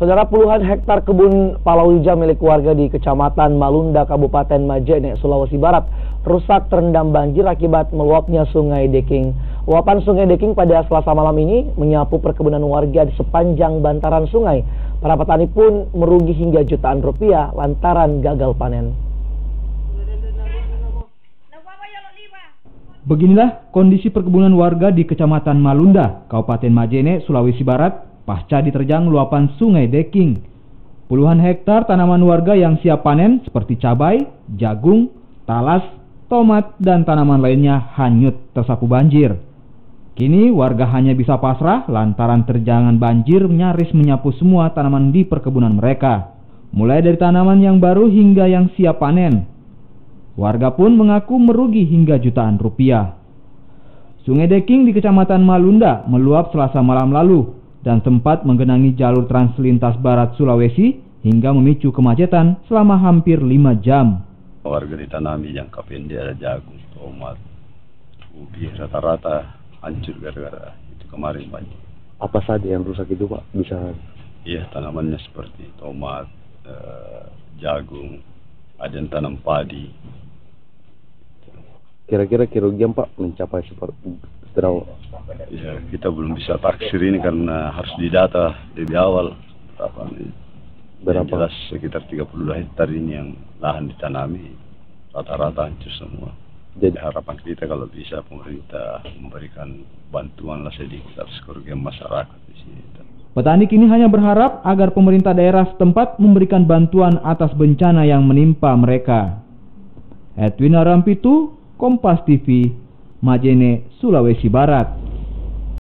Saudara, puluhan hektar kebun palawija milik warga di Kecamatan Malunda, Kabupaten Majene, Sulawesi Barat rusak terendam banjir akibat meluapnya Sungai Deking. Luapan Sungai Deking pada Selasa malam ini menyapu perkebunan warga di sepanjang bantaran sungai. Para petani pun merugi hingga jutaan rupiah lantaran gagal panen. Beginilah kondisi perkebunan warga di Kecamatan Malunda, Kabupaten Majene, Sulawesi Barat pasca diterjang luapan Sungai Deking. Puluhan hektar tanaman warga yang siap panen seperti cabai, jagung, talas, tomat, dan tanaman lainnya hanyut tersapu banjir. Kini warga hanya bisa pasrah lantaran terjangan banjir nyaris menyapu semua tanaman di perkebunan mereka. Mulai dari tanaman yang baru hingga yang siap panen. Warga pun mengaku merugi hingga jutaan rupiah. Sungai Deking di Kecamatan Malunda meluap Selasa malam lalu dan sempat menggenangi jalur trans lintas barat Sulawesi hingga memicu kemacetan selama hampir 5 jam. Warga ditanami jangka pendek ada jagung, tomat, ubi, rata-rata hancur gara-gara itu kemarin banjir. Apa saja yang rusak itu, Pak? Bisa? Iya, tanamannya seperti tomat, jagung, ada yang tanam padi. Kira-kira kerugian, Pak, mencapai seperti berapa? Ya, kita belum bisa taksir ini karena harus didata lebih awal berapa? Yang jelas sekitar 32 hektar ini yang lahan ditanami rata-rata hancur semua. Jadi harapan kita kalau bisa pemerintah memberikan bantuan lah sedikit atas kerugian masyarakat di sini. Petani kini hanya berharap agar pemerintah daerah setempat memberikan bantuan atas bencana yang menimpa mereka. Edwin Arampitu, Kompas TV, Majene, Sulawesi Barat.